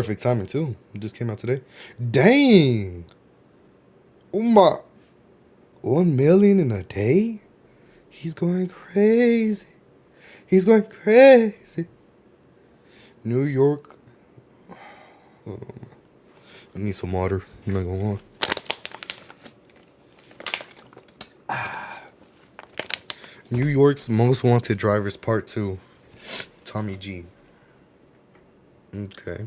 Perfect timing too. It just came out today. Dang. Oh my. 1 million in a day? He's going crazy. He's going crazy. New York. I need some water. I'm not gonna lie. New York's Most Wanted Drivers Part 2. Tommy G. Okay.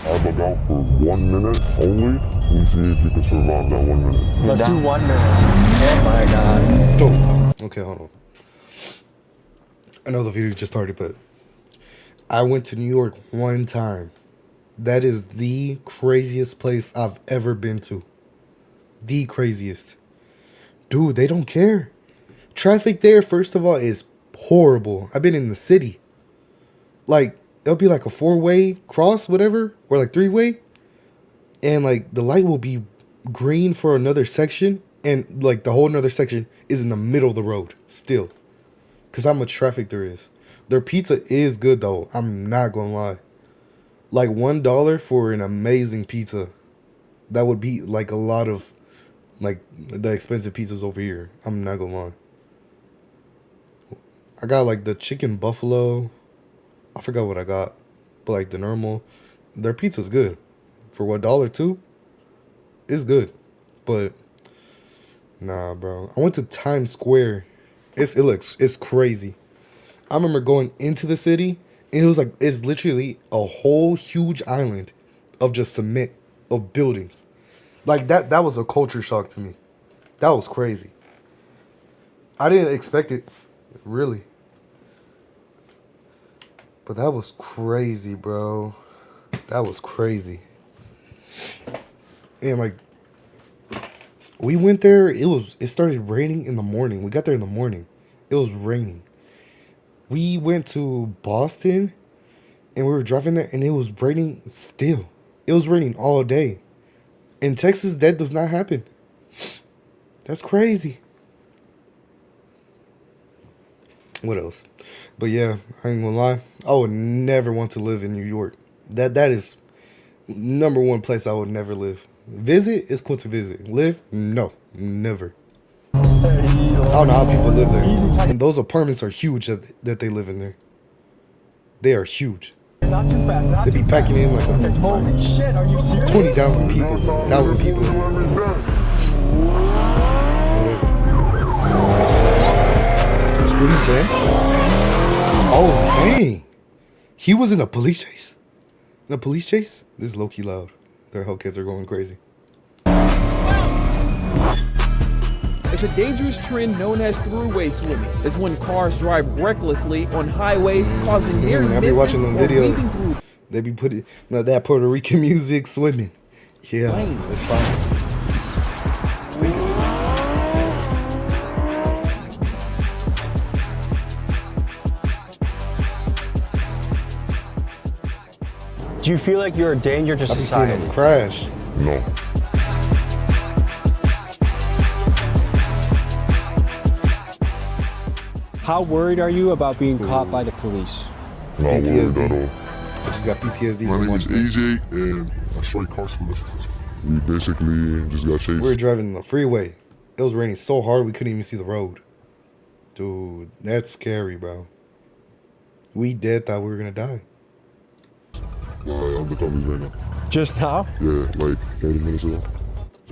I'll bug out for 1 minute only. We see if you can survive that 1 minute. Let's do 1 minute. Oh my god. Oh. Okay, hold on. I know the video just started, but I went to New York one time. That is the craziest place I've ever been to. The craziest. Dude, they don't care. Traffic there, first of all, is horrible. I've been in the city. Like, it'll be like a 4-way cross, whatever, or like 3-way. And like the light will be green for another section. And like the whole another section is in the middle of the road still. Because how much traffic there is. Their pizza is good though. I'm not going to lie. Like $1 for an amazing pizza. That would be like a lot of like the expensive pizzas over here. I'm not going to lie. I got like the chicken buffalo. I forgot what I got. But like the normal. Their pizza's good. For what, $1 it's good. But nah, bro. I went to Times Square. It's crazy. I remember going into the city and it was like it's literally a whole huge island of just cement of buildings. Like that was a culture shock to me. That was crazy. I didn't expect it, really. But that was crazy, bro. That was crazy. And like we went there, it started raining in the morning. We got there in the morning. It was raining. We went to Boston and we were driving there and it was raining still. It was raining all day. In Texas, that does not happen. That's crazy. What else? But yeah, I ain't gonna lie. I would never want to live in New York. That is #1 place I would never live. Visit is cool to visit. Live? No, never. I don't know how people live there. And those apartments are huge that they live in there. They are huge. They be packing in like 20,000 people, 1,000 people. Squiddy's there? Oh, dang. He was in a police chase? In a police chase? This is low-key loud. Their Hellcats are going crazy. It's a dangerous trend known as throughway swimming. It's when cars drive recklessly on highways, causing near misses. I be watching them videos. They be putting that Puerto Rican music swimming. Yeah, it's fine. Do you feel like you're a danger to society? I've been seeing them crash. No. How worried are you about being caught by the police? Not worried at all. I just got PTSD. My name is AJ and I strike car spliff. We basically just got chased. We were driving the freeway. It was raining so hard we couldn't even see the road. Dude, that's scary, bro. We dead thought we were gonna die. I'm the police right now. Just now? Yeah, like 30 minutes ago.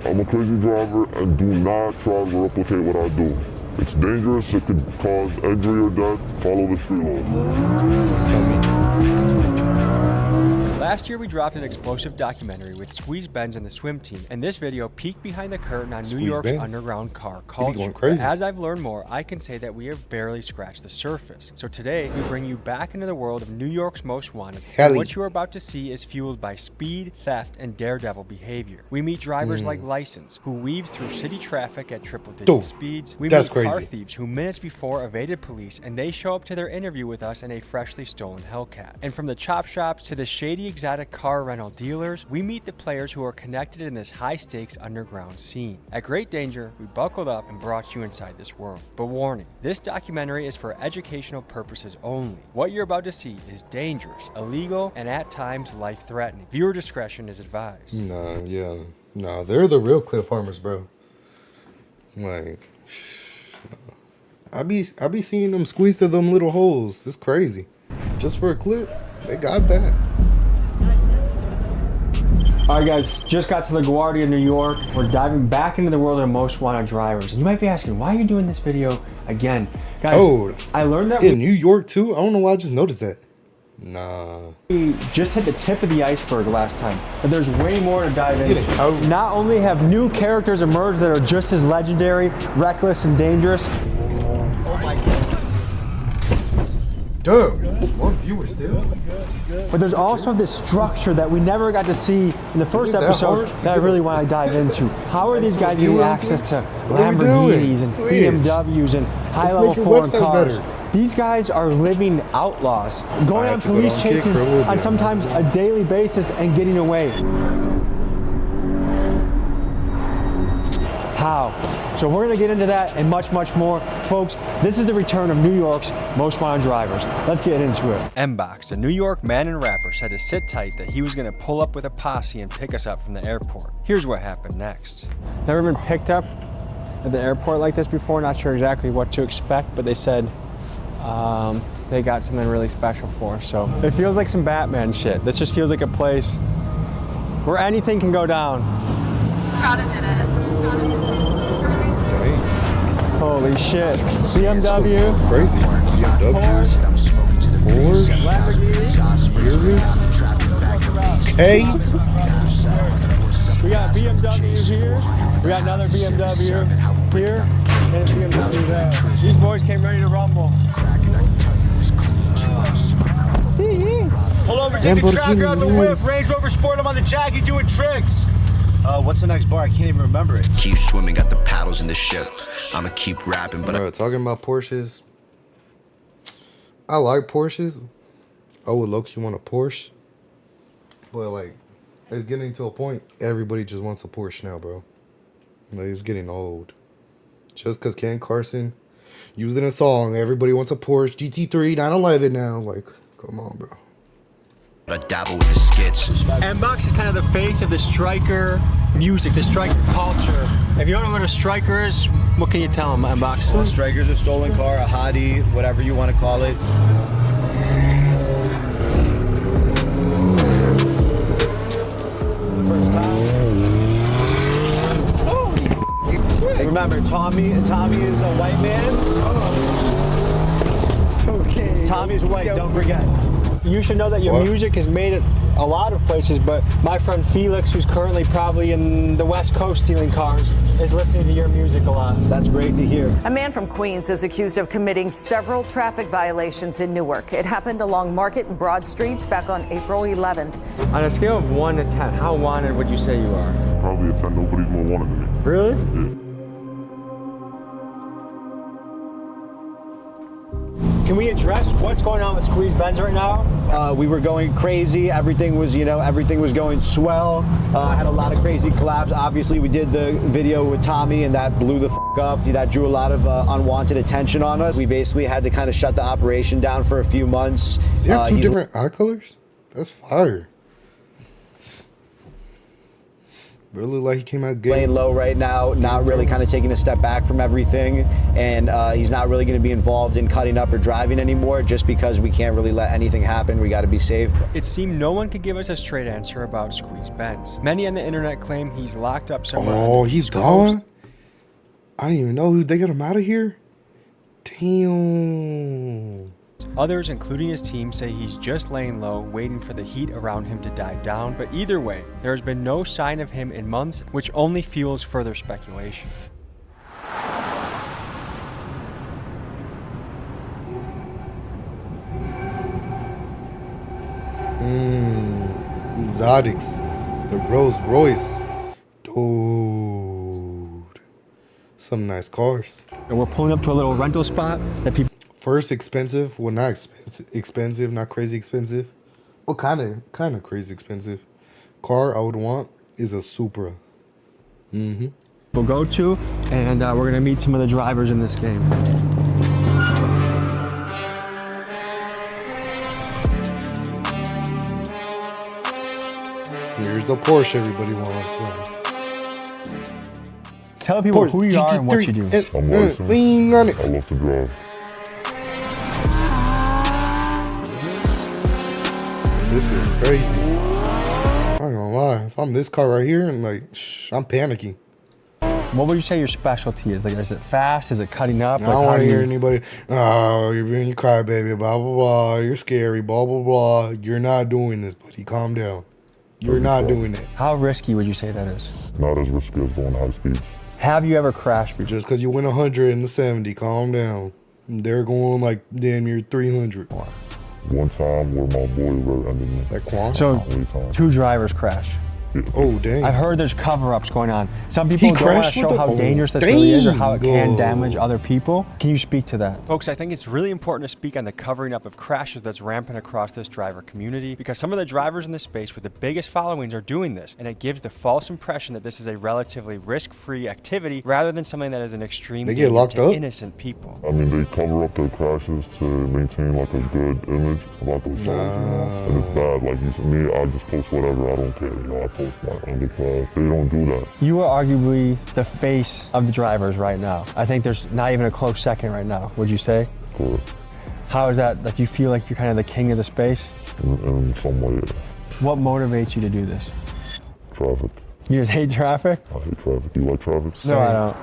I'm a crazy driver and do not try to replicate what I do. It's dangerous, it could cause injury or death. Follow the street laws. Tell me. Last year we dropped an explosive documentary with Squeeze Benz and the swim team, and this video peeked behind the curtain on New York's underground car culture. As I've learned more, I can say that we have barely scratched the surface. So today, we bring you back into the world of New York's Most Wanted. And what you're about to see is fueled by speed, theft, and daredevil behavior. We meet drivers like License, who weaves through city traffic at triple-digit speeds. We meet car thieves who minutes before evaded police, and they show up to their interview with us in a freshly stolen Hellcat. And from the chop shops to the shady executive exotic car rental dealers, we meet the players who are connected in this high-stakes underground scene. At great danger, we buckled up and brought you inside this world. But warning, this documentary is for educational purposes only. What you're about to see is dangerous, illegal, and at times life-threatening. Viewer discretion is advised. Nah, they're the real cliff farmers, bro. Like, I be seeing them squeeze through them little holes. It's crazy. Just for a clip, they got that. All right, guys, just got to LaGuardia, New York. We're diving back into the world of most wanted drivers. And you might be asking, why are you doing this video again? Guys, I learned that in New York too? I don't know why I just noticed that. Nah. We just hit the tip of the iceberg last time, but there's way more to dive into. Not only have new characters emerged that are just as legendary, reckless, and dangerous. Oh my God. Dude, one viewer still. But there's also this structure that we never got to see in the first episode that I really want to dive into. How are these guys getting access to Lamborghinis and BMWs and high-level foreign cars? These guys are living outlaws, going on police chases on sometimes a daily basis and getting away. How? So we're gonna get into that and much, much more. Folks, this is the return of New York's most wanted drivers. Let's get into it. M-Box, a New York man and rapper, said to sit tight that he was gonna pull up with a posse and pick us up from the airport. Here's what happened next. Never been picked up at the airport like this before, not sure exactly what to expect, but they said they got something really special for us. So it feels like some Batman shit. This just feels like a place where anything can go down. Prada did it. Holy shit. BMW. Crazy. BMW. Porsche. Hey. We got BMW here. We got another BMW here. And a BMW there. These boys came ready to rumble. Pull over, take the tracker on the whip. Range Rover Sport, I'm on the Jackie doing tricks. What's the next bar? I can't even remember it. Keep swimming, got the paddles in the ship. I'ma keep rapping, but bro, talking about Porsches. I like Porsches. I would low-key want a Porsche. But like, it's getting to a point, everybody just wants a Porsche now, bro. Like, it's getting old. Just because Ken Carson used in a song, everybody wants a Porsche GT3 911 now. Like, come on, bro. I dabble with the skits. M-Box is kind of the face of the striker music, the striker culture. If you don't know what a striker is, what can you tell them, M-Box? Well, striker's a stolen car, a hottie, whatever you want to call it. Remember, Tommy is a white man. Okay. Tommy's white, don't forget. You should know that your music is made at a lot of places, but my friend Felix, who's currently probably in the West Coast stealing cars, is listening to your music a lot. That's great to hear. A man from Queens is accused of committing several traffic violations in Newark. It happened along Market and Broad Streets back on April 11th. On a scale of 1 to 10, how wanted would you say you are? Probably a 10. Nobody's more wanted than me. Really? Yeah. Can we address what's going on with Squeeze Benz right now? We were going crazy. Everything was going swell. Had a lot of crazy collabs. Obviously, we did the video with Tommy, and that blew the f up. That drew a lot of unwanted attention on us. We basically had to kind of shut the operation down for a few months. Does he have two different eye colors? That's fire. Really, like he came out good. Laying low right now, not really kind of taking a step back from everything, and he's not really going to be involved in cutting up or driving anymore, just because we can't really let anything happen. We got to be safe. It seemed no one could give us a straight answer about Squeeze Benz. Many on the internet claim he's locked up somewhere. Oh, he's gone? I didn't even know they got him out of here. Damn. Others, including his team, say he's just laying low, waiting for the heat around him to die down. But either way, there has been no sign of him in months, which only fuels further speculation. Exotics. The Rolls Royce. Dude. Some nice cars. And we're pulling up to a little rental spot that people... First expensive, well not expensive, not crazy expensive, Oh, kind of crazy expensive. Car I would want is a Supra. We'll go to, and we're gonna meet some of the drivers in this game. Here's the Porsche everybody wants. Tell people Porsche who you are and what you do. I'm licensed. I love to drive. This is crazy. I'm not gonna lie. If I'm this car right here, and like, I'm panicking. What would you say your specialty is? Like, is it fast? Is it cutting up? I don't want to hear anybody, oh, you're being cry baby, blah, blah, blah. You're scary, blah, blah, blah. You're not doing this, buddy. Calm down. You're not doing it. How risky would you say that is? Not as risky as going high speeds. Have you ever crashed before? Just because you went 100 in the 70, calm down. They're going like damn near 300. One time where my boy rear-ended me. That Quan? So, 2 drivers crashed. Oh, dang. I've heard there's cover-ups going on. Some people don't want to show how dangerous this dang. really is or how it can damage other people. Can you speak to that? Folks, I think it's really important to speak on the covering up of crashes that's rampant across this driver community, because some of the drivers in this space with the biggest followings are doing this, and it gives the false impression that this is a relatively risk-free activity rather than something that is an extreme danger to innocent people. I mean, they cover up their crashes to maintain like a good image about those cars, you know? And it's bad. Like, you see me, I just post whatever, I don't care, you know, I post my underclass. They don't do that. You are arguably the face of the drivers right now. I think there's not even a close second right now, would you say? Correct. How is that? Like, you feel like you're kind of the king of the space? In some way, yeah. What motivates you to do this? Traffic. You just hate traffic? I hate traffic. Do you like traffic? No, I don't.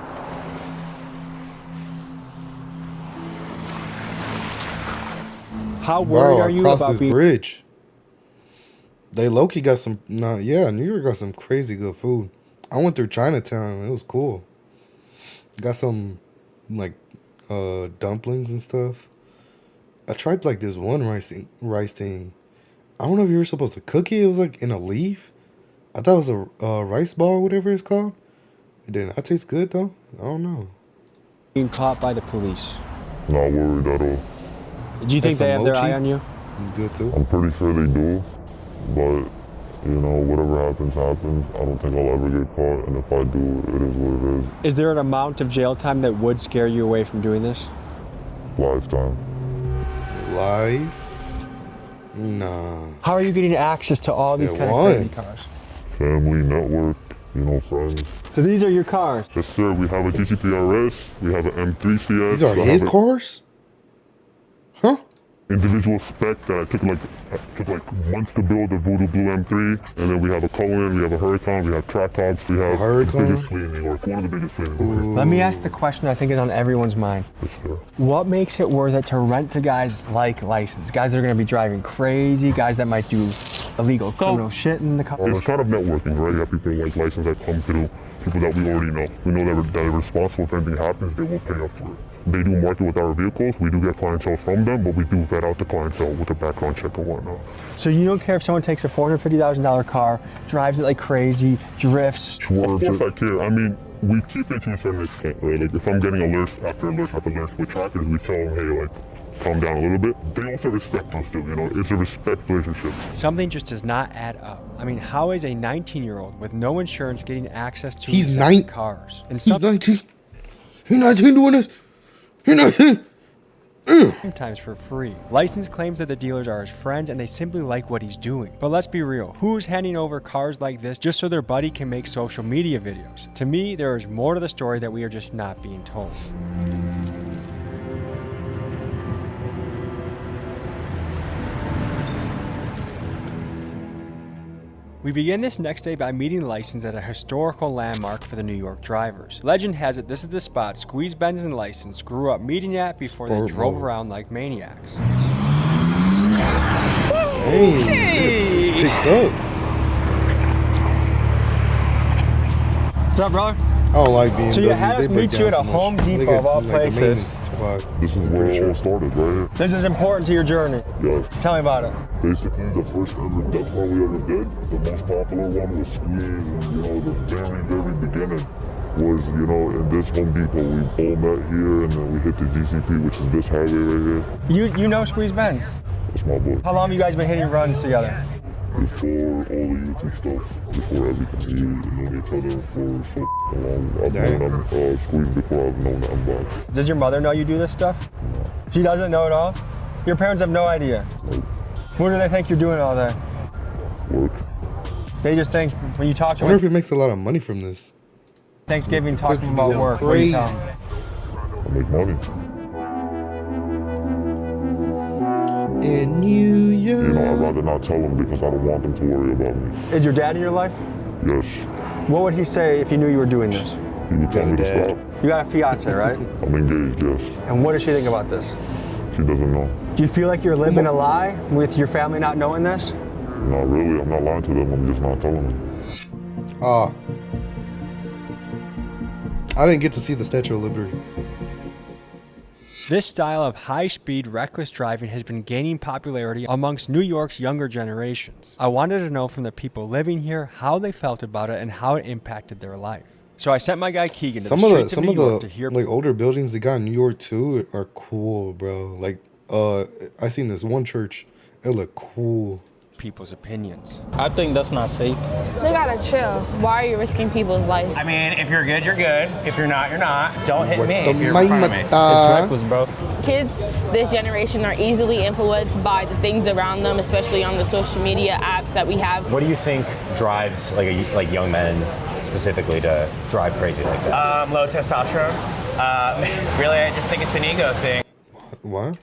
How worried are you about this being bridge? They low-key got some, New York got some crazy good food. I went through Chinatown. It was cool. Got some, like, dumplings and stuff. I tried, like, this one rice thing. I don't know if you were supposed to cook it. It was, like, in a leaf. I thought it was a rice ball or whatever it's called. It did not taste good, though. I don't know. being caught by the police? Not worried at all. Do you think they have their eye on you? Good, too. I'm pretty sure they do. But, you know, whatever happens, happens. I don't think I'll ever get caught, and if I do, it is what it is. Is there an amount of jail time that would scare you away from doing this? Lifetime. Life? Nah. How are you getting access to all these kind of crazy cars? Family, network, you know, friends. So these are your cars? Yes, sir. We have a GTP RS. We have an M3 CS. These are his cars? Huh? Individual spec that I took like months to build the Voodoo Blue M3, and then we have a Cohen, we have a Huracan, we have Tractops, we have the biggest fleet in New York, one of the biggest fleets in New York. Let me ask the question I think is on everyone's mind. Yes, sir. What makes it worth it to rent to guys like License? Guys that are going to be driving crazy, guys that might do illegal criminal shit in the car. Well, it's kind of networking, right? You have people like License that come through, people that we already know. We know that they're responsible if anything happens, they will pay up for it. They do market with our vehicles. We do get clientele from them, but we do vet out the clientele with a background check and whatnot. So you don't care if someone takes a $450,000 car, drives it like crazy, drifts? Sure, of course I care. I mean, we keep it to a certain extent, right? Like if I'm getting alerts after alerts with trackers, we tell them, hey, like, calm down a little bit. They also respect us too, you know? It's a respect relationship. Something just does not add up. I mean, how is a 19-year-old with no insurance getting access to He's 9 cars? And He's 19. He's 19 doing this. He's 19. Sometimes for free. License claims that the dealers are his friends and they simply like what he's doing. But let's be real, who's handing over cars like this just so their buddy can make social media videos? To me, there is more to the story that we are just not being told. We begin this next day by meeting License at a historical landmark for the New York drivers. Legend has it this is the spot Squeeze Benz and License grew up meeting at before they drove around like maniacs. Hey! Picked up. What's up, brother? I don't like BMWs. So you had us meet you at a Home Depot of all places. This is where it all started, right here. This is important to your journey. Yes. Tell me about it. Basically, the first ever demo we ever did, the most popular one was Squeeze, and you know, the very beginning was, you know, in this Home Depot. We all met here, and then we hit the GCP, which is this highway right here. You know Squeeze Benz? That's my boy. How long have you guys been hitting runs together? Before all the YouTube stuff, before everything, we've known each other for so long. I've known Squeeze before I've known Box. Does your mother know you do this stuff? No. She doesn't know at all? Your parents have no idea? Nope. What do they think you're doing all day? Work. They just think when you talk to I wonder them. if he makes a lot of money from this. Thanksgiving talking about work. What do you tell them? I make money. In New York. You know, I'd rather not tell them because I don't want them to worry about me. Is your dad in your life? Yes. What would he say if he knew you were doing this? He would tell me to stop. You got a fiance, right? I'm engaged, yes. And what does she think about this? She doesn't know. Do you feel like you're living a lie with your family not knowing this? Not really. I'm not lying to them. I'm just not telling them. I didn't get to see the Statue of Liberty. This style of high-speed, reckless driving has been gaining popularity amongst New York's younger generations. I wanted to know from the people living here how they felt about it and how it impacted their life. So I sent my guy Keegan to the streets of New York to hear. Like older buildings they got in New York too are cool, bro. Like I seen this one church. It looked cool. People's opinions. I think that's not safe. They gotta chill. Why are you risking people's lives? I mean, if you're good, you're good. If you're not, you're not. Don't hit me if you're my in front of me. It's reckless, bro. Kids this generation are easily influenced by the things around them, especially on the social media apps that we have. What do you think drives like young men specifically to drive crazy like that? Low testosterone. Really, I just think it's an ego thing. What?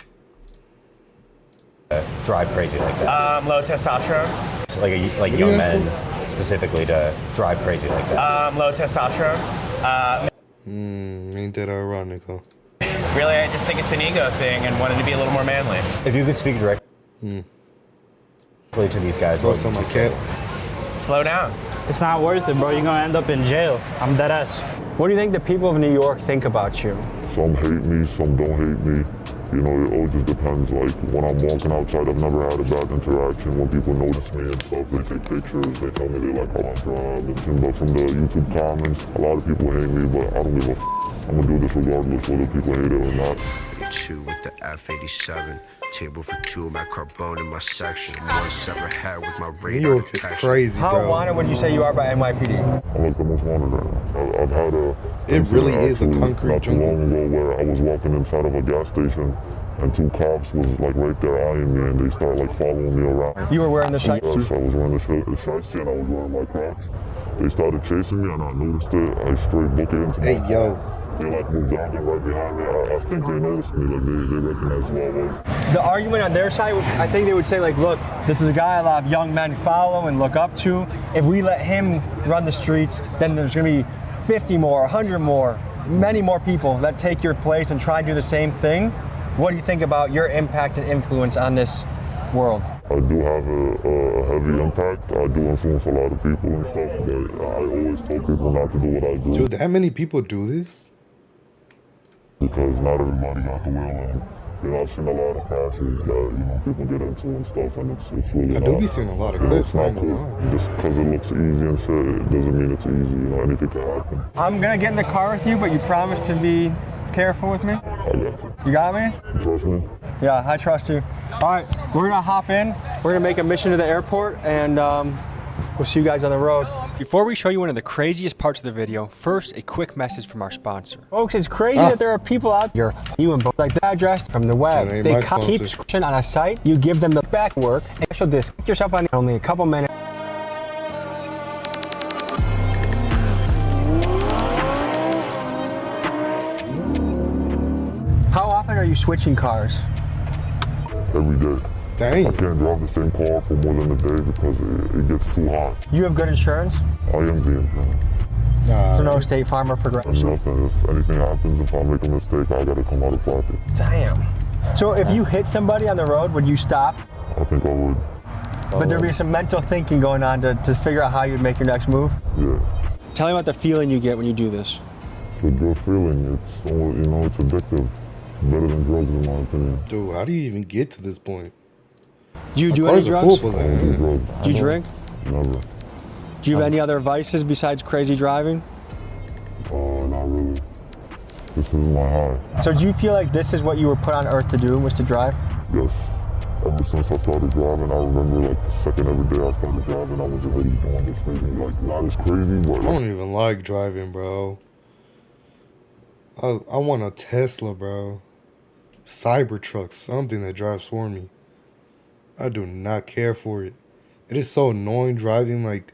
Drive crazy like that. Low testosterone. Like young men specifically to drive crazy like that. Low testosterone. Ain't that ironic, huh? Really, I just think it's an ego thing and wanted to be a little more manly. If you could speak directly to these guys, what would you say? Slow down. It's not worth it, bro. You're gonna end up in jail. I'm dead ass. What do you think the people of New York think about you? Some hate me, some don't hate me. You know, it all just depends. Like, when I'm walking outside, I've never had a bad interaction. When people notice me and stuff, they take pictures, they tell me they like how I drive. But from the YouTube comments, a lot of people hate me, but I don't give a f***. I'm gonna do this regardless whether people hate it or not. 2 with the F87. Table for 2, my carbone in my section. 1 separate head with my radar. New York is crazy, bro. How wanted would you say you are by NYPD? I'm like the most wanted right now. I've had a... It really is a concrete not too long ago where I was walking inside of a gas station and 2 cops was like right there eyeing me and they started like following me around. You were wearing the shirt? Yes, I was wearing the shirt and I was wearing my Crocs. They started chasing me and I noticed it. I straight booked it into my car. They like moved down there right behind me. I think they noticed me, like they recognized who I was. The argument on their side, I think they would say like, look, this is a guy a lot of young men follow and look up to. If we let him run the streets, then there's gonna be 50 more, 100 more, many more people that take your place and try and do the same thing. What do you think about your impact and influence on this world? I do have a heavy impact. I do influence a lot of people and stuff, but I always tell people not to do what I do. Dude, that many people do this? Because not everybody got the will, and you know, I've seen a lot of crashes that, you know, people get into and stuff, and it's really I do be seeing a lot of clips, it's not cool. Just because it looks easy and shit, it doesn't mean it's easy, you know, anything can happen. I'm gonna get in the car with you, but you promise to be careful with me? I got you. You got me? You trust me? Yeah, I trust you. All right, we're gonna hop in. We're gonna make a mission to the airport, and we'll see you guys on the road. Before we show you one of the craziest parts of the video, first a quick message from our sponsor. Folks, it's crazy that there are people out here, you and both like the address from the web. They keep subscription on a site, you give them the back work, and she'll disconnect yourself on only a couple minutes. How often are you switching cars? Every day. Dang. I can't drive the same car for more than a day because it gets too hot. You have good insurance? I am the insurance. So no State Farm or Progressive? Nothing. If anything happens, if I make a mistake, I gotta come out of pocket. Damn. So if you hit somebody on the road, would you stop? I think I would. But there'd be some mental thinking going on to figure out how you'd make your next move? Yeah. Tell me about the feeling you get when you do this. It's a good feeling. It's, you know, it's addictive. Better than drugs in my opinion. Dude, how do you even get to this point? Do you do any drugs? I don't do drugs. Do you drink? Never. Do you have any other vices besides crazy driving? Not really. This is my high. So do you feel like this is what you were put on earth to do, was to drive? Yes. Ever since I started driving, I remember like the second every day I started driving, I was already doing this thing. Like, not as crazy, but I don't even like driving, bro. I want a Tesla, bro. Cybertruck, something that drives for me. I do not care for it. It is so annoying driving like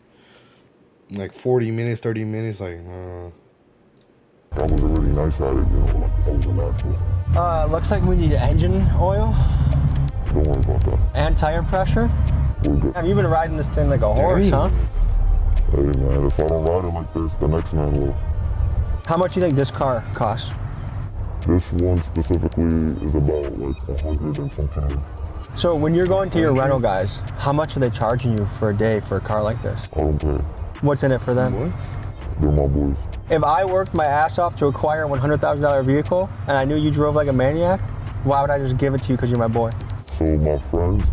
40 minutes, 30 minutes, like, I was already nice at it, you know, like I was a natural. Looks like we need engine oil. Don't worry about that. And tire pressure. Have you been riding this thing like a horse, huh? Hey man, if I don't ride it like this, the next man will. How much do you think this car costs? This one specifically is about like 100 and some change. So when you're going to your rental guys, how much are they charging you for a day for a car like this? I don't pay. What's in it for them? What? They're my boys. If I worked my ass off to acquire a $100,000 vehicle and I knew you drove like a maniac, why would I just give it to you because you're my boy? So my friends,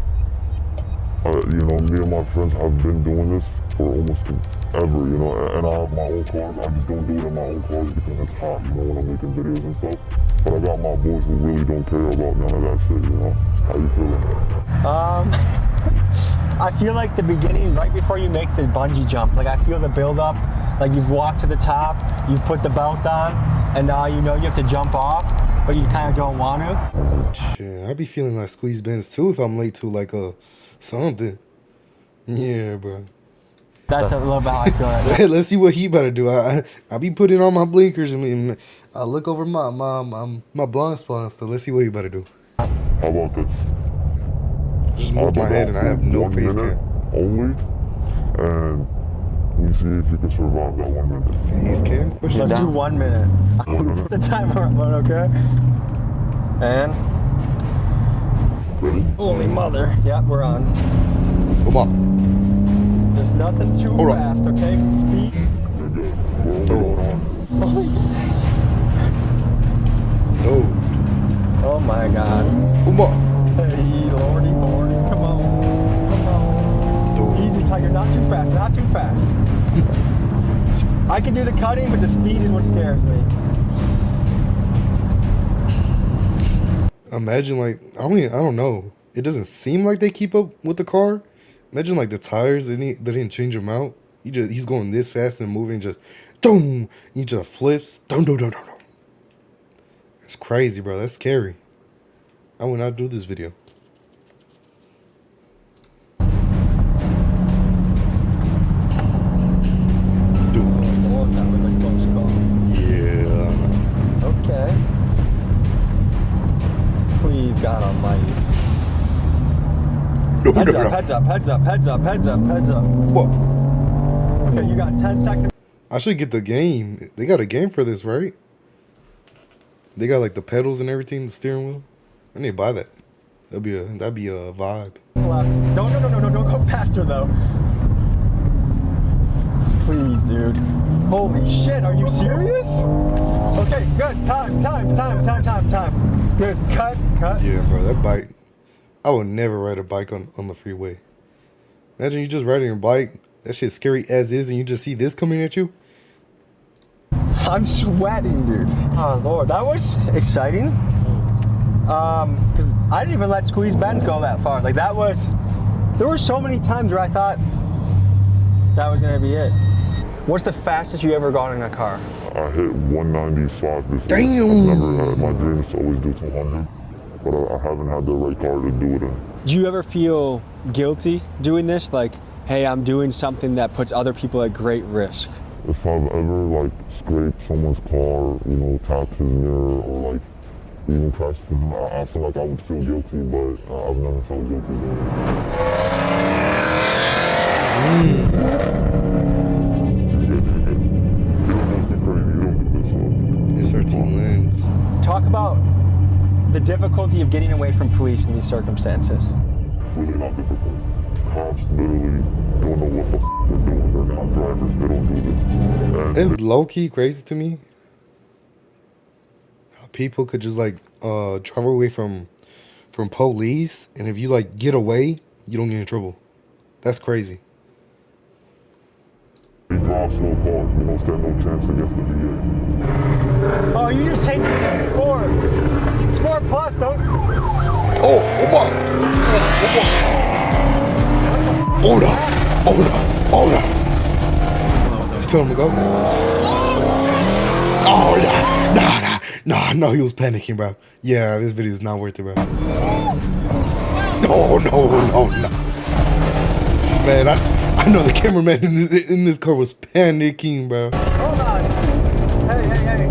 you know, me and my friends have been doing this for almost ever, you know, and I have my own cars. I just don't do it in my own cars because it's hot, you know, when I'm making videos and stuff. But I got my boys who really don't care about none of that shit, you know. How you feeling? I feel like the beginning, right before you make the bungee jump, like I feel the build up, like you've walked to the top, you've put the belt on, and now you know you have to jump off, but you kind of don't want to. Shit, I be feeling like Squeeze Benz too if I'm late to like something. Yeah, bro. That's a little bit how I feel right now. Let's see what he better do. I be putting on my blinkers and I look over my blind spot and stuff. Let's see what he better do. How about this? I just moved my head and I have no face cam. Only, and we see if you can survive that 1 minute. Face cam? Let's do 1 minute. I'll put the timer up, okay? And ready? Holy mother. Yeah, we're on. Come on. There's nothing too fast, okay? Speed. No. Oh my god. Come on. Hey, lordy, come on. Come on. Easy, Tiger, not too fast, not too fast. I can do the cutting, but the speed is what scares me. Imagine like, I don't know. It doesn't seem like they keep up with the car. Imagine like the tires, they didn't change them out. He's going this fast and moving just, boom. He just flips, dum. It's crazy, bro. That's scary. I would not do this video. Yeah. Okay. Please, God Almighty. Heads up. What? Okay, you got 10 seconds. I should get the game. They got a game for this, right? They got like the pedals and everything, the steering wheel. I need to buy that. That'd be a vibe. No, don't go faster though. Please, dude. Holy shit, are you serious? Okay, good. Time. Good, cut. Yeah, bro, that bike. I would never ride a bike on the freeway. Imagine you just riding your bike. That shit's scary as is, and you just see this coming at you. I'm sweating, dude. Oh, Lord. That was exciting. Because I didn't even let Squeeze Benz go that far. Like, there were so many times where I thought that was going to be it. What's the fastest you ever gone in a car? I hit 195 this Damn. year. I've never had my dreams to always do 200, but I haven't had the right car to do it in. Do you ever feel guilty doing this? Like, hey, I'm doing something that puts other people at great risk. If I've ever like scraped someone's car, you know, tapped his mirror, or like even crashed him, I feel like I would feel guilty, but I've never felt guilty doing It's SRT lens. Talk about the difficulty of getting away from police in these circumstances. Really not difficult. Cops literally don't know what the f they're doing. They're not drivers. They don't do this. It's low-key crazy to me how people could just like drive away from police, and if you like get away, you don't get in trouble. That's crazy. They drive slow cars. We don't stand no chance against the DA. Oh, you just changed it to Sport. Sport Plus, don't. Oh, come on. Hold up. Just tell him to go. Oh, nah, I know he was panicking, bro. Yeah, this video is not worth it, bro. No. Man, I know the cameraman in this car was panicking, bro. Hold on. Hey.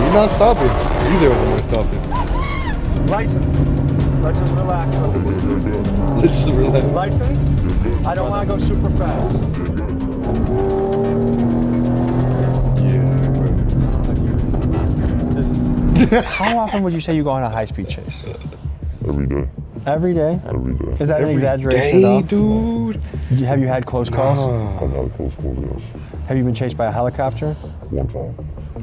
You're not stopping. Either of them are stopping. License. Let's just relax. Let's just relax. License? I don't want to go super fast. How often would you say you go on a high-speed chase? Every day. Every day? Every day. Is that an exaggeration day, at all? dude. Have you had close calls? I've had close calls, yes. Have you been chased by a helicopter? One time.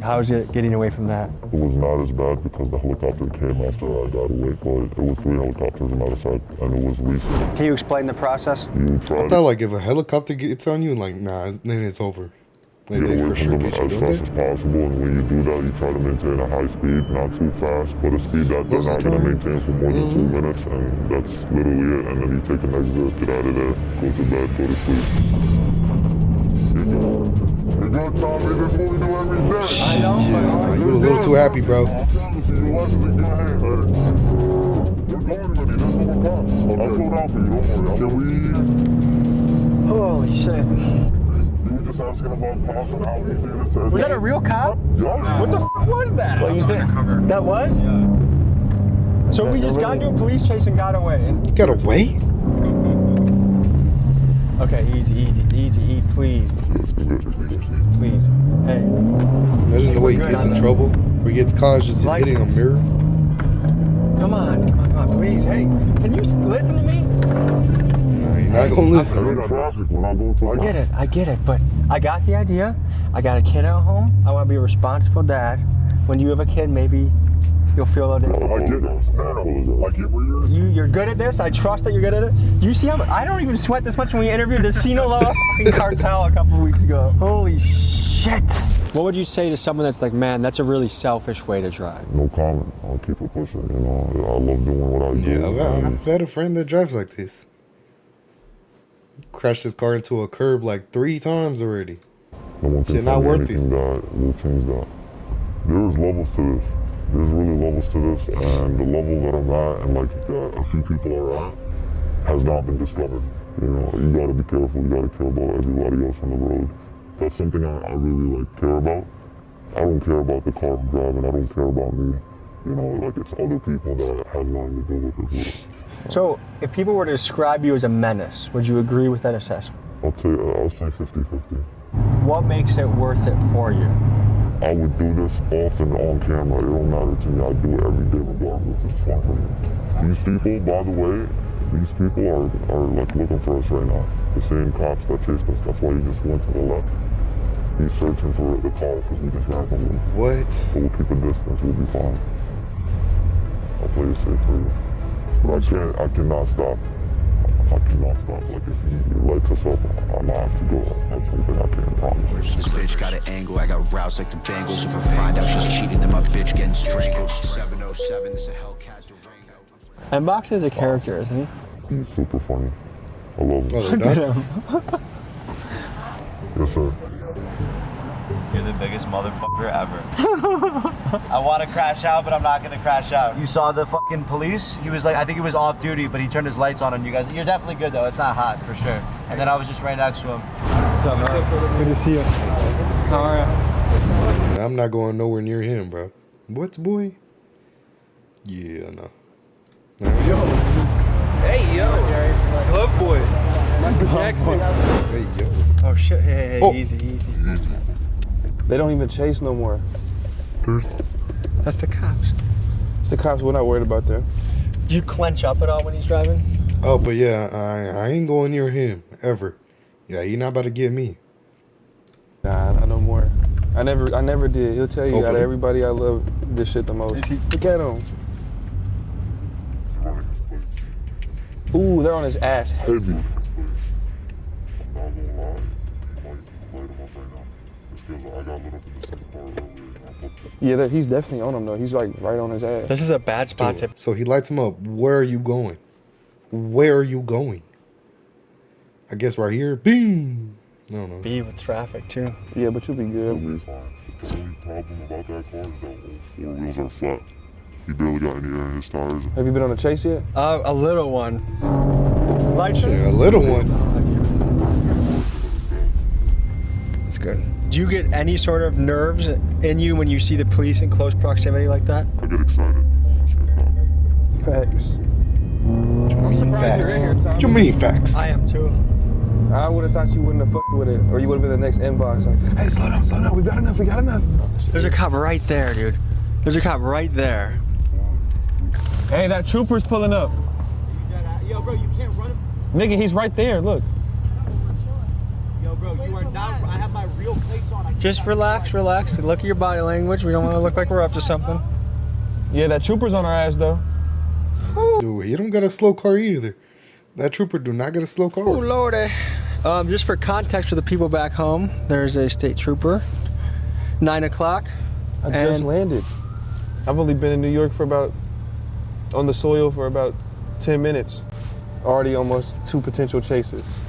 How is it getting away from that? It was not as bad because the helicopter came after I got away, but it was 3 helicopters, as a matter of fact, and it was recent. Can you explain the process? You tried I thought like if a helicopter gets on you, like nah, then it's over. Like they for sure get you, as don't fast they? as possible, and when you do that, you try to maintain a high speed, not too fast, but a speed that they're not going to maintain for more than 2 minutes, and that's literally it. And then you take an exit, get out of there, go to bed, go to sleep. You got Tommy, this is what we do every day. I know, but You're a little too happy, bro. I'll promise you, your life is in good hands. We're going to this is what comes. I'll slow down for you, don't worry. Holy shit. Just asking about cops and how easy it is to... Was that a real cop? Yes. What the f was that? What you think? That was? Yeah. So we just got into a police chase and got away. You got away? Okay, easy, please. Please. Hey. Imagine the way he gets in trouble, or he gets caught just hitting a mirror. Come on, please. Hey, can you listen to me? Nah, you're not gonna listen. I get it, but I got the idea. I got a kid at home. I want to be a responsible dad. When you have a kid, maybe you'll feel a little different. I get it. I get where You're good at this. I trust that you're good at it. You see how much? I don't even sweat this much when we interviewed the Sinaloa cartel a couple of weeks ago. Holy shit. What would you say to someone that's like, man, that's a really selfish way to drive? No comment. I'll keep it pushing. You know, I love doing what I do. Yeah, I've had a friend that drives like this. Crashed his car into a curb like 3 times already. No one can not worth it. That will change that. There's levels to this. There's really levels to this, and the level that I'm at, and like a few people are at, has not been discovered. You know, you gotta be careful. You gotta care about everybody else on the road. That's something I really like care about. I don't care about the car I'm driving. I don't care about me. You know, like it's other people that have nothing to do with it. So, if people were to describe you as a menace, would you agree with that assessment? I'll say 50-50. What makes it worth it for you? I would do this often on camera. It don't matter to me. I do it every day regardless. It's fun for me. These people, by the way, these people are like looking for us right now. The same cops that chased us. That's why he just went to the left. He's searching for the car because we just ran from him. What? So we'll keep a distance. We'll be fine. I'll play it safe for you. But I cannot stop. I cannot stop. Like if you light us up, I'm not have to go. That's something I can't promise. This bitch got an angle, I got roused like the Bengals. If I find out she's cheating, then my bitch getting strangled. 707, this a Hellcat Durango. M-Box is a character, isn't he? He's super funny. I love him. Look at him. Yes, sir. You're the biggest motherfucker ever. I want to crash out, but I'm not going to crash out. You saw the fucking police? He was like, I think he was off duty, but he turned his lights on you guys. You're definitely good, though. It's not hot, for sure. And then I was just right next to him. What's up, man? Good to see you. How are you? I'm not going nowhere near him, bro. What, boy? Yeah, no. Yo. Hey, yo. Glove boy. Michael Jackson. Hey, yo. Oh, shit. Hey, Oh. Easy. They don't even chase no more. That's the cops. It's the cops. We're not worried about them. Do you clench up at all when he's driving? Oh, but yeah, I ain't going near him, ever. Yeah, he not about to get me. Nah, not no more. I never did. He'll tell you out of Hopefully. everybody I love this shit the most. Look at him. Ooh, they're on his ass heavy. because I got lit up in the same car earlier. Yeah, he's definitely on him though. He's like right on his ass. This is a bad spot to. So he lights him up. Where are you going? Where are you going? I guess right here. Boom. I don't know. Be with traffic too. Yeah, but you'll be good. You'll be fine. The only problem about that car is that all 4 wheels are flat. He barely got any air in his tires. Have you been on a chase yet? A little one. Lights Yeah, a little one. That's good. Do you get any sort of nerves in you when you see the police in close proximity like that? I get excited. Facts. What you mean facts? I am too. I would have thought you wouldn't have fucked with it, or you would have been the next inbox. Like, hey, slow down, we got enough. There's a cop right there, dude. There's a cop right there. Hey, that trooper's pulling up. Yo, bro, you can't run him. Nigga, he's right there, look. Yo, bro, you are not. I have my real plates on. Just relax. Look at your body language. We don't want to look like we're up to something. Yeah, that trooper's on our ass, though. Dude, he don't got a slow car either. That trooper do not get a slow car. Oh, Lordy. Just for context for the people back home, there's a state trooper. 9 o'clock. I just landed. I've only been in New York on the soil for about 10 minutes. Already almost 2 potential chases.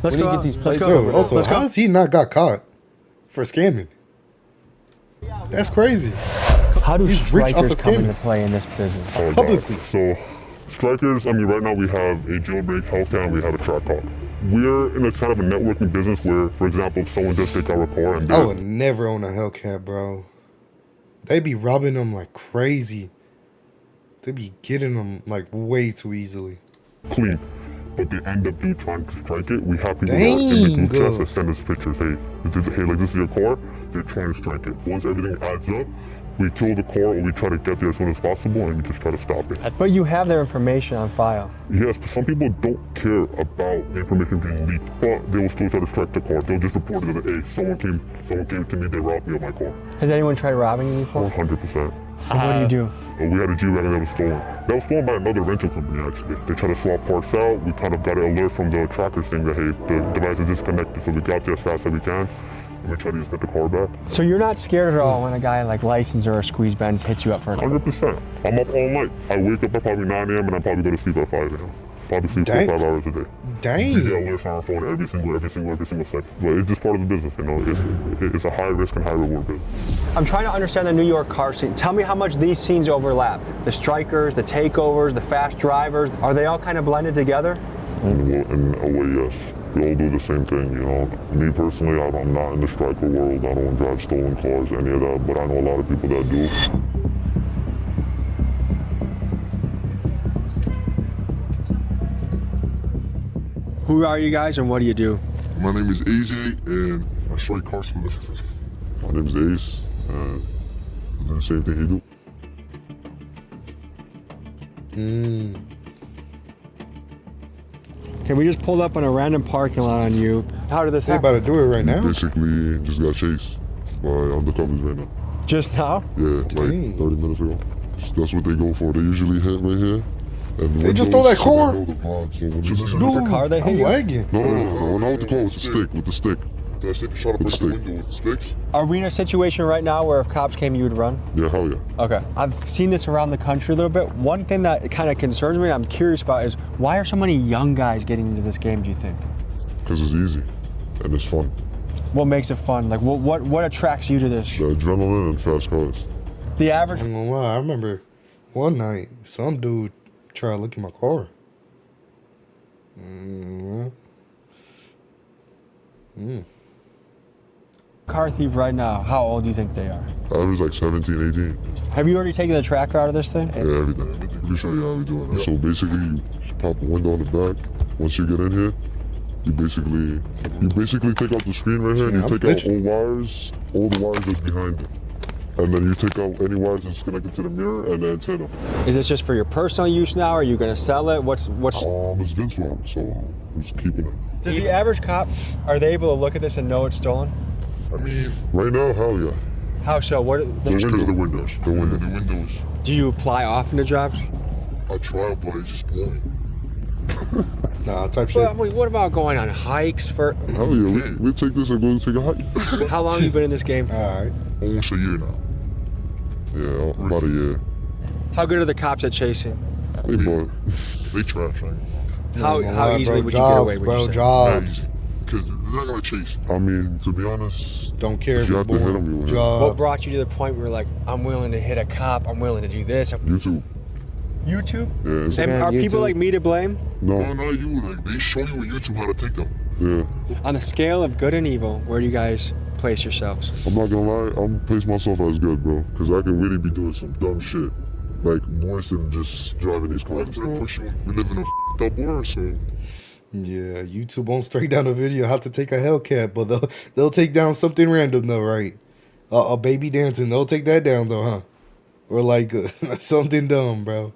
Let's go. Get these plates Yo, also, how has he not got caught for scamming? That's crazy. How do He's rich off strikers of come scamming. into play in this business? Oh, Publicly. God. So, strikers, I mean, right now we have a jailbreak, Hellcat, and we have a track car. We're in a kind of a networking business where, for example, if someone does take our car and I would never own a Hellcat, bro. They be robbing them like crazy. They be getting them like way too easily. clean, but they end up trying to strike it, we have people Dang, in the group chat that send us pictures. Hey, this is your car. They're trying to strike it. Once everything adds up, we kill the car or we try to get there as soon as possible and we just try to stop it. But you have their information on file. Yes, but some people don't care about the information being leaked, but they will still try to strike the car. They'll just report it as, hey, someone came to me, they robbed me of my car. Has anyone tried robbing you before? 100%. And what do you do? We had a G-Wagon that was stolen. That was stolen by another rental company, actually. They tried to swap parts out. We kind of got an alert from the tracker saying that, hey, the device is disconnected, so we got there as fast as we can. And we tried to just get the car back. So you're not scared at all when a guy like License or a Squeeze Benz hits you up for an 100%. I'm up all night. I wake up at probably 9 a.m. and I probably go to sleep at 5 a.m. Probably sleep 4 or 5 hours a day. Dang. We get alerts on our phone every single second. But it's just part of the business, you know. It's a high risk and high reward business. I'm trying to understand the New York car scene. Tell me how much these scenes overlap. The strikers, the takeovers, the fast drivers, are they all kind of blended together? In a way, yes. We all do the same thing, you know. Me personally, I'm not in the striker world. I don't drive stolen cars, any of that, but I know a lot of people that do. Who are you guys and what do you do? My name is AJ and I strike cars for the... My name is Ace and I do the same thing he do. Okay, we just pulled up on a random parking lot on you. How did this happen? They about to do it right now? Basically, just got chased by undercovers right now. Just now? Yeah, like 30 minutes ago. That's what they go for. They usually hit right here. And They just stole that car? The car they hit I'm you? lagging. No, not with the car, with the stick, with the stick. That stick shot up the window with the sticks? Are we in a situation right now where if cops came, you would run? Yeah, hell yeah. Okay. I've seen this around the country a little bit. One thing that kind of concerns me, I'm curious about, is why are so many young guys getting into this game, do you think? Because it's easy and it's fun. What makes it fun? Like, what attracts you to this? The adrenaline and fast cars. The average... I'm gonna lie, I remember one night, some dude tried to look at my car. Car thief right now, how old do you think they are? I was like 17, 18. Have you already taken the tracker out of this thing? Yeah, everything. Let me show you how we do it. So basically, you pop a window on the back. Once you get in here, you basically take out the screen right here and you take out all the wires that's behind it. And then you take out any wires that's connected to the mirror and the antenna. Is this just for your personal use now? Are you going to sell it? What's? It's Vince one, so I'm just keeping it. Does the average cop, are they able to look at this and know it's stolen? I mean, right now, hell yeah. How so? What? Just because the windows. The windows. Do you apply often to jobs? I try, but it's just boring. Nah, type shit. But, wait, what about going on hikes for? Hell yeah, we'll take this and go take a hike. How long have you been in this game? All right. Almost a year now. Yeah, about a year. How good are the cops at chasing? They trash, man. How easily would you get away with bro? Jobs. Because they're not gonna chase. I mean, to be honest, don't care if you it's have to hit them. What brought you to the point where you're like, I'm willing to hit a cop, I'm willing to do this? YouTube. YouTube? Yeah. And are people like me to blame? No, not you. Like, they show you on YouTube how to take them. Yeah. On the scale of good and evil, where do you guys place yourselves? I'm not gonna lie, I'm gonna place myself as good, bro. Because I can really be doing some dumb shit. Like, worse than just driving these cars. We live in a f***ed up world, so... Yeah, YouTube won't straight down a video how to take a Hellcat, but they'll take down something random though, right? A baby dancing, they'll take that down though, huh? Or like something dumb, bro.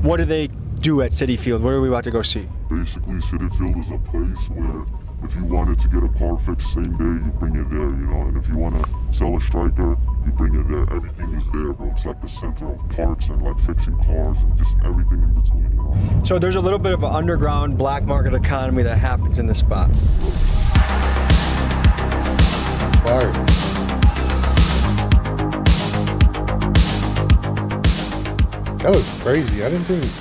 What do they do at City Field? What are we about to go see? Basically, City Field is a place where if you wanted to get a car fixed same day, you bring it there, you know? And if you want to sell a striker, you bring it there. Everything is there, bro. It's like the center of parts and like fixing cars and just everything in between, you know? So there's a little bit of an underground black market economy that happens in this spot. Inspired. That looks crazy. I didn't think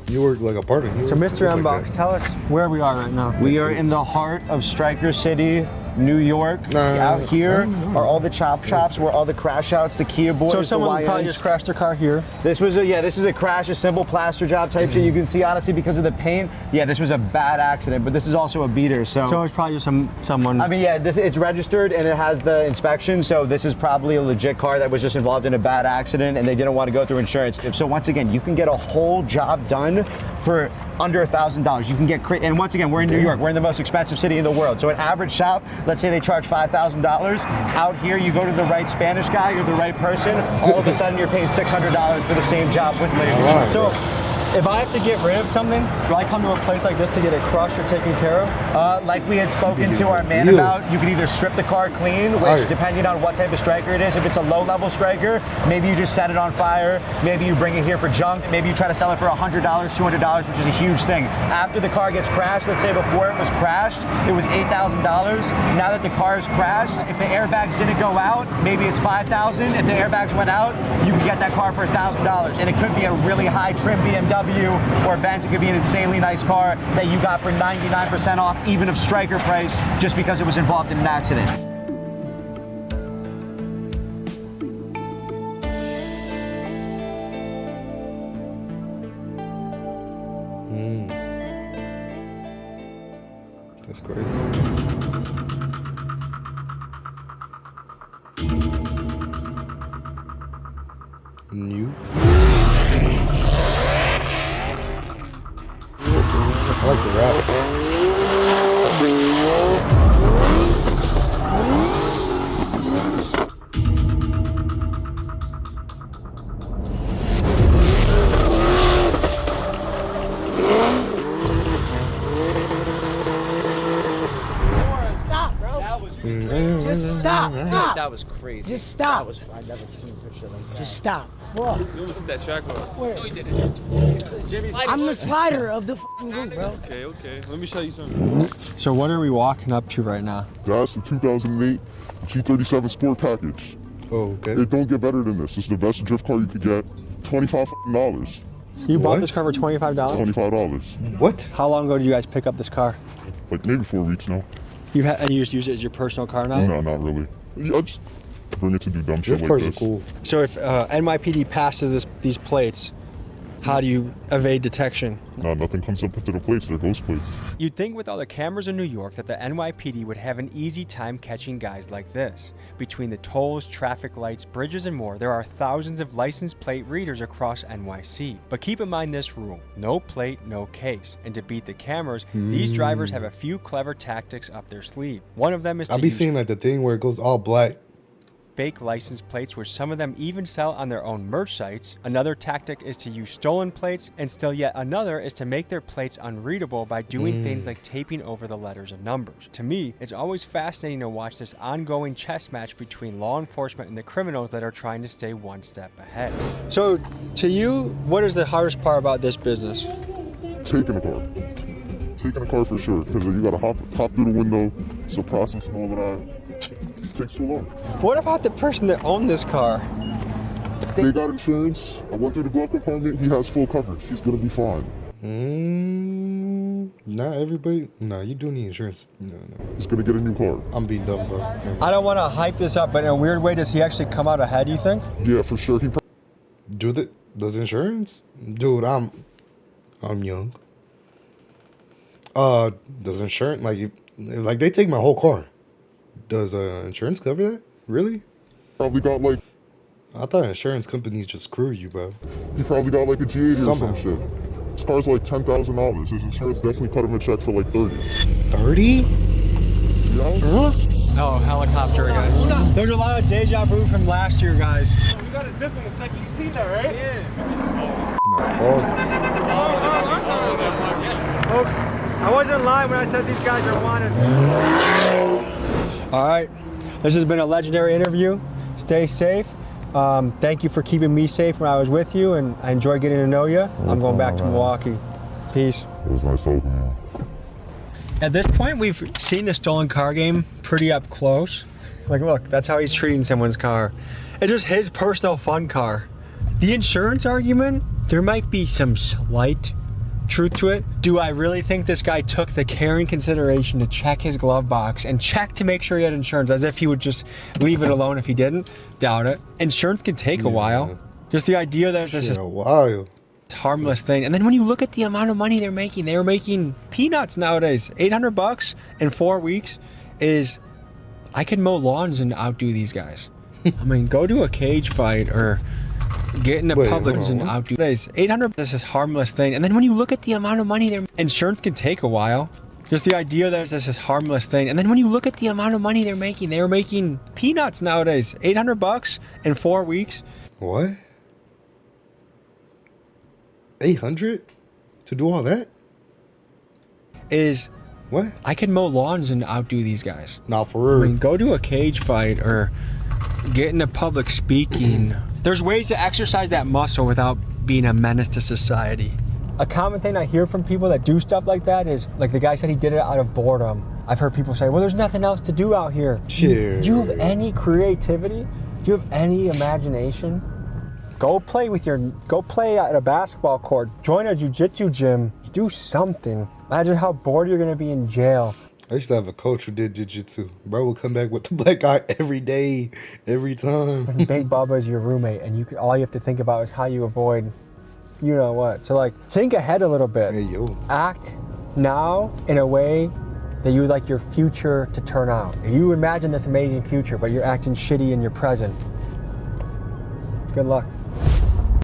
you were like a part of New York. So Mr. Like Mbox, tell us where we are right now. We are in the heart of Stryker City, New York. Out here are all the chop shops where all the crash outs, the Kia boys, so someone the probably just crashed their car here. This was this is a crash, a simple plaster job type shit. You can see honestly because of the paint. Yeah, this was a bad accident, but this is also a beater. So it's probably just someone. I mean, yeah, it's registered and it has the inspection. So this is probably a legit car that was just involved in a bad accident and they didn't want to go through insurance. So once again, you can get a whole job done for under $1,000. You can get and once again, we're in New York. We're in the most expensive city in the world. So an average shop, let's say they charge $5,000. Out here, you go to the right Spanish guy, you're the right person. All of a sudden, you're paying $600 for the same job with labor. So if I have to get rid of something, do I come to a place like this to get it crushed or taken care of? Like we had spoken to our man about, you can either strip the car clean, which depending on what type of striker it is, if it's a low-level striker, maybe you just set it on fire, maybe you bring it here for junk, maybe you try to sell it for $100, $200, which is a huge thing. After the car gets crashed, let's say before it was crashed, it was $8,000. Now that the car is crashed, if the airbags didn't go out, maybe it's $5,000. If the airbags went out, you can get that car for $1,000. And it could be a really high trim BMW or Benz. It could be an insanely nice car that you got for 99% off, even of striker price, just because it was involved in an accident. That's crazy. New. I like the rap. Stop, bro. That was crazy. Just stop. Stop. That was crazy. Just stop. That was. I never seen some shit like that. Just stop. What? You almost hit that track car. Where? No, he didn't. I'm the slider of the f***ing group, bro. Okay. Let me show you something. So what are we walking up to right now? That's the 2008 G37 Sport Package. Oh, okay. It don't get better than this. This is the best drift car you could get. $25. You bought this car for $25? $25. What? How long ago did you guys pick up this car? Like maybe 4 weeks now. And you just use it as your personal car now? No, not really. I just bring it to do dumb shit Drift like cars this. are cool. So if NYPD passes these plates, how do you evade detection? No, nothing comes up into the plates. They're ghost plates. You'd think with all the cameras in New York that the NYPD would have an easy time catching guys like this. Between the tolls, traffic lights, bridges, and more, there are thousands of license plate readers across NYC. But keep in mind this rule: no plate, no case. And to beat the cameras, these drivers have a few clever tactics up their sleeve. One of them is I'll be seeing like the thing where it goes all black. fake license plates, which some of them even sell on their own merch sites. Another tactic is to use stolen plates, and still yet another is to make their plates unreadable by doing things like taping over the letters and numbers. To me, it's always fascinating to watch this ongoing chess match between law enforcement and the criminals that are trying to stay one step ahead. So, to you, what is the hardest part about this business? Taking a car. Taking a car for sure, because you gotta hop through the window, it's a process and all that. It takes too long. What about the person that owned this car? They got insurance. I went through the glove compartment. He has full coverage. He's gonna be fine. Not everybody. No, you do need insurance. No. He's gonna get a new car. I'm being dumb, bro. I don't want to hype this up, but in a weird way, does he actually come out ahead, you think? Yeah, for sure. Does insurance? Dude, I'm young. Does insurance, like they take my whole car? Does insurance cover that? Really? Probably got like. I thought insurance companies just screw you, bro. He probably got like a G80 or some shit. His car's like $10,000. His insurance definitely cut him a check for like 30. 30? Yeah. Oh, helicopter again. There's a lot of deja vu from last year, guys. You got a dip in a second. You seen that, right? Yeah. Nice call. Folks, I wasn't lying when I said these guys are wanted. All right, this has been a legendary interview. Stay safe. Thank you for keeping me safe when I was with you, and I enjoyed getting to know you. I'm going back to Milwaukee. Peace. It was nice talking to you. At this point, we've seen the stolen car game pretty up close. Like, look, that's how he's treating someone's car. It's just his personal fun car. The insurance argument, there might be some slight truth to it. Do I really think this guy took the care and consideration to check his glove box and check to make sure he had insurance, as if he would just leave it alone if he didn't? Doubt it. Insurance can take a while. Just the idea that it's just a while. Harmless thing. And then when you look at the amount of money they're making peanuts nowadays. $800 in 4 weeks is, I could mow lawns and outdo these guys. I mean, go to a cage fight or get in a public and outdo these. $800, this is harmless thing. And then when you look at the amount of money insurance can take a while. Just the idea that this is harmless thing. And then when you look at the amount of money they're making peanuts nowadays. $800 in 4 weeks. What? 800 to do all that? Is what? I could mow lawns and outdo these guys. Nah, for real. I mean, go to a cage fight or get into public speaking. There's ways to exercise that muscle without being a menace to society. A common thing I hear from people that do stuff like that is, like the guy said he did it out of boredom. I've heard people say, well, there's nothing else to do out here. Sure. Do you have any creativity? Do you have any imagination? Go play at a basketball court. Join a jiu-jitsu gym. Do something. Imagine how bored you're gonna be in jail. I used to have a coach who did jiu-jitsu. Bro would come back with the black eye every day, every time. Big Bubba is your roommate, and all you have to think about is how you avoid, you know what. So like, think ahead a little bit. Hey, yo. Act now in a way that you would like your future to turn out. You imagine this amazing future, but you're acting shitty in your present. Good luck.